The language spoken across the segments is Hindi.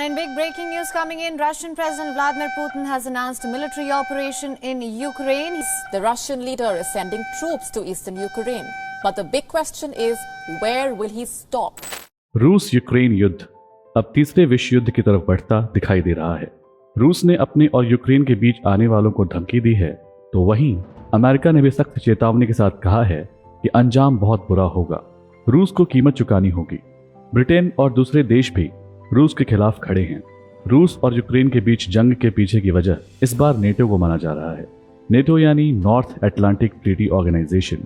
And big breaking news coming in. Russian President Vladimir Putin has announced a military operation in Ukraine. The Russian leader is sending troops to eastern Ukraine. But the big question is, where will he stop? रूस यूक्रेन युद्ध अब तीसरे विश्व युद्ध की तरफ बढ़ता दिखाई दे रहा है। रूस ने अपने और यूक्रेन के बीच आने वालों को धमकी दी है, तो वहीं अमेरिका ने भी सख्त चेतावनी के साथ कहा है कि अंजाम बहुत बुरा होगा। रूस को कीमत चुकानी होगी। ब्रिटेन और दूसरे देश भी रूस के खिलाफ खड़े हैं। रूस और यूक्रेन के बीच जंग के पीछे की वजह इस बार नेटो को माना जा रहा है। नेटो यानी नॉर्थ अटलांटिक ट्रीटी ऑर्गेनाइजेशन,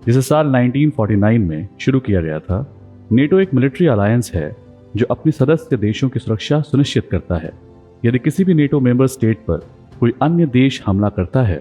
जिसे साल 1949 में शुरू किया गया था। नेटो एक मिलिट्री अलायंस है जो अपने सदस्य देशों की सुरक्षा सुनिश्चित करता है। यदि किसी भी नेटो मेंबर स्टेट पर कोई अन्य देश हमला करता है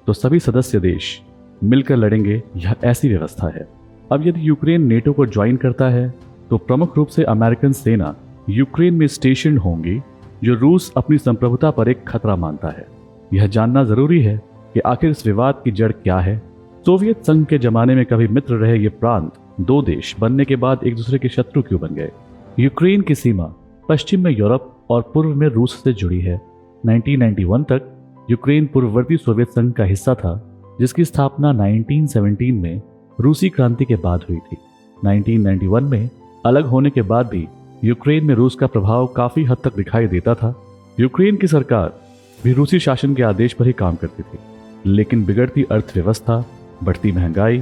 तो सभी सदस्य देश मिलकर लड़ेंगे, यह ऐसी व्यवस्था है। अब यदि यूक्रेन नेटो को ज्वाइन करता है तो प्रमुख रूप से अमेरिकन सेना यूक्रेन में स्टेशन होंगी, जो रूस अपनी संप्रभुता पर एक खतरा मानता है। यह जानना जरूरी है कि आखिर इस विवाद की जड़ क्या है। सोवियत संघ के जमाने में कभी मित्र रहे ये प्रांत दो देश बनने के बाद एक दूसरे के शत्रु क्यों बन गए? यूक्रेन की सीमा पश्चिम में यूरोप और पूर्व में रूस से जुड़ी है। 1991 तक यूक्रेन पूर्ववर्ती सोवियत संघ का हिस्सा था, जिसकी स्थापना 1917 में रूसी क्रांति के बाद हुई थी। 1991 में अलग होने के बाद भी यूक्रेन में रूस का प्रभाव काफी हद तक दिखाई देता था। यूक्रेन की सरकार भी रूसी शासन के आदेश पर ही काम करती थी, लेकिन बिगड़ती अर्थव्यवस्था, बढ़ती महंगाई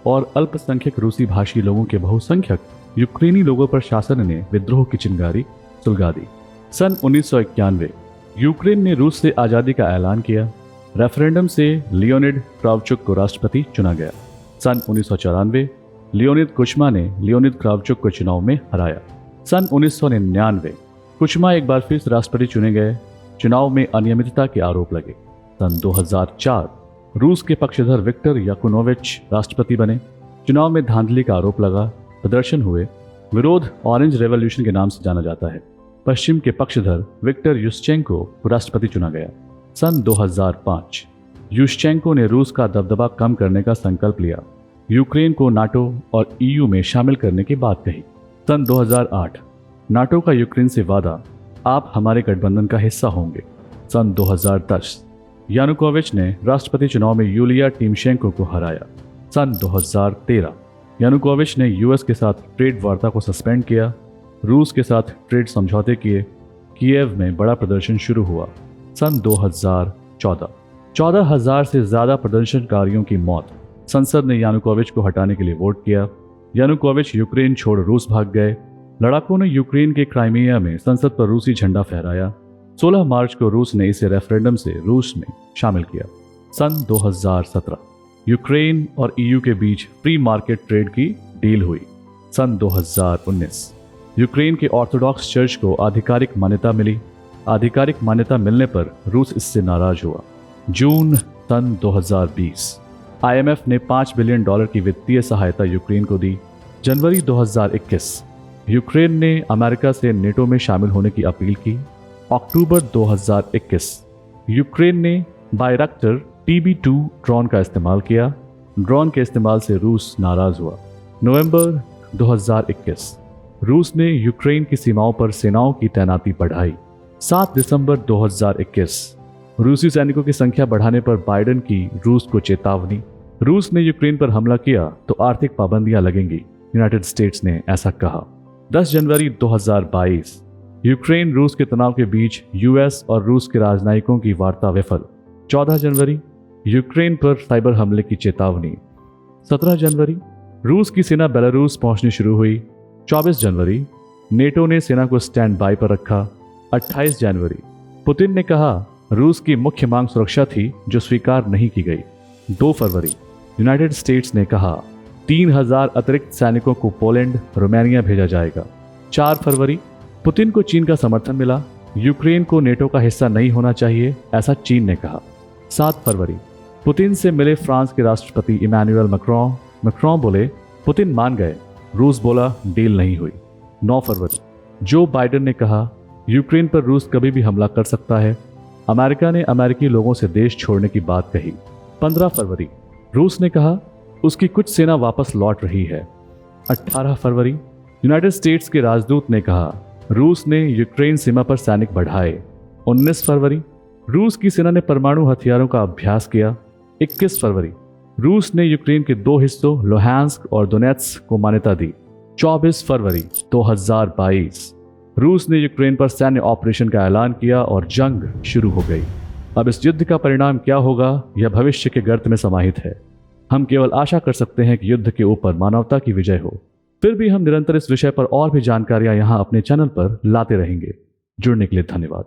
और अल्पसंख्यक रूसी भाषी लोगों के बहुसंख्यक यूक्रेनी लोगों पर शासन ने विद्रोह की चिंगारी सुलगा दी। सन 1991 यूक्रेन ने रूस से आजादी का ऐलान किया। रेफरेंडम से लियोनिड क्रावचुक को राष्ट्रपति चुना गया। सन 1994 लियोनिद कुचमा ने लियोनिद क्रावचुक को चुनाव में हराया। सन 1999 कुचमा एक बार फिर से राष्ट्रपति चुने गए। चुनाव में अनियमितता के आरोप लगे। सन 2004 रूस के पक्षधर विक्टर याकुनोविच राष्ट्रपति बने। चुनाव में धांधली का आरोप लगा, प्रदर्शन हुए। विरोध ऑरेंज रेवोल्यूशन के नाम से जाना जाता है। पश्चिम के पक्षधर विक्टर युश्चेंको को राष्ट्रपति चुना गया। सन 2005 युश्चेंको ने रूस का दबदबा कम करने का संकल्प लिया। यूक्रेन को नाटो और ईयू में शामिल करने की बात कही। सन 2008 नाटो का यूक्रेन से वादा, आप हमारे गठबंधन का हिस्सा होंगे। सन 2010 यानुकोविच ने राष्ट्रपति चुनाव में यूलिया टीमशेंको को हराया। सन 2013 यानुकोविच ने यूएस के साथ ट्रेड वार्ता को सस्पेंड किया। रूस के साथ ट्रेड समझौते किए। कीव में बड़ा प्रदर्शन शुरू हुआ। सन 2014 14,000 से ज्यादा प्रदर्शनकारियों की मौत। संसद ने यानुकोविच को हटाने के लिए वोट किया। यानुकोविच यूक्रेन छोड़ रूस भाग गए। लड़ाकों ने यूक्रेन के क्राइमिया में संसद पर रूसी झंडा फहराया। 16 मार्च को रूस ने इसे रेफरेंडम से रूस में शामिल किया। सन 2017 यूक्रेन और ईयू के बीच फ्री मार्केट ट्रेड की डील हुई। सन 2019 यूक्रेन के ऑर्थोडॉक्स चर्च को आधिकारिक मान्यता मिली। आधिकारिक मान्यता मिलने पर रूस इससे नाराज हुआ। जून सन 2020 आईएमएफ ने $5 बिलियन की वित्तीय सहायता यूक्रेन को दी। जनवरी 2021 यूक्रेन ने अमेरिका से नेटो में शामिल होने की अपील की। अक्टूबर 2021 यूक्रेन ने बायरक्टर TB2 ड्रोन का इस्तेमाल किया। ड्रोन के इस्तेमाल से रूस नाराज हुआ। नवंबर 2021 रूस ने यूक्रेन की सीमाओं पर सेनाओं की तैनाती बढ़ाई। 7 दिसंबर 2021 रूसी सैनिकों की संख्या बढ़ाने पर बाइडेन की रूस को चेतावनी। रूस ने यूक्रेन पर हमला किया तो आर्थिक पाबंदियां लगेंगी, यूनाइटेड स्टेट्स ने ऐसा कहा। 10 जनवरी 2022 यूक्रेन रूस के तनाव के बीच यूएस और रूस के राजनयिकों की वार्ता विफल। 14 जनवरी यूक्रेन पर साइबर हमले की चेतावनी। 17 जनवरी रूस की सेना बेलारूस पहुंचनी शुरू हुई। 24 जनवरी नेटो ने सेना को स्टैंड बाय पर रखा। 28 जनवरी पुतिन ने कहा रूस की मुख्य मांग सुरक्षा थी जो स्वीकार नहीं की गई। 2 फरवरी यूनाइटेड स्टेट्स ने कहा 3,000 अतिरिक्त सैनिकों को पोलैंड, रोमानिया भेजा जाएगा। 4 फरवरी पुतिन को चीन का समर्थन मिला। यूक्रेन को नेटो का हिस्सा नहीं होना चाहिए, ऐसा चीन ने कहा। 7 फरवरी पुतिन से मिले फ्रांस के राष्ट्रपति इमैनुअल मैक्रों। मैक्रों बोले पुतिन मान गए। रूस बोला डील नहीं हुई। 9 फरवरी जो बाइडेन ने कहा यूक्रेन पर रूस कभी भी हमला कर सकता है। अमेरिका ने अमेरिकी लोगों से देश छोड़ने की बात कही। 15 फरवरी रूस ने कहा उसकी कुछ सेना वापस लौट रही है। 18 फरवरी यूनाइटेड स्टेट्स के राजदूत ने कहा रूस ने यूक्रेन सीमा पर सैनिक बढ़ाए। 19 फरवरी रूस की सेना ने परमाणु हथियारों का अभ्यास किया। 21 फरवरी रूस ने यूक्रेन के 2 हिस्सों लुहांस्क और दोनेत्स्क को मान्यता दी। 24 फरवरी 2022 रूस ने यूक्रेन पर सैन्य ऑपरेशन का ऐलान किया और जंग शुरू हो गई। अब इस युद्ध का परिणाम क्या होगा यह भविष्य के गर्त में समाहित है। हम केवल आशा कर सकते हैं कि युद्ध के ऊपर मानवता की विजय हो। फिर भी हम निरंतर इस विषय पर और भी जानकारियां यहां अपने चैनल पर लाते रहेंगे। जुड़ने के लिए धन्यवाद।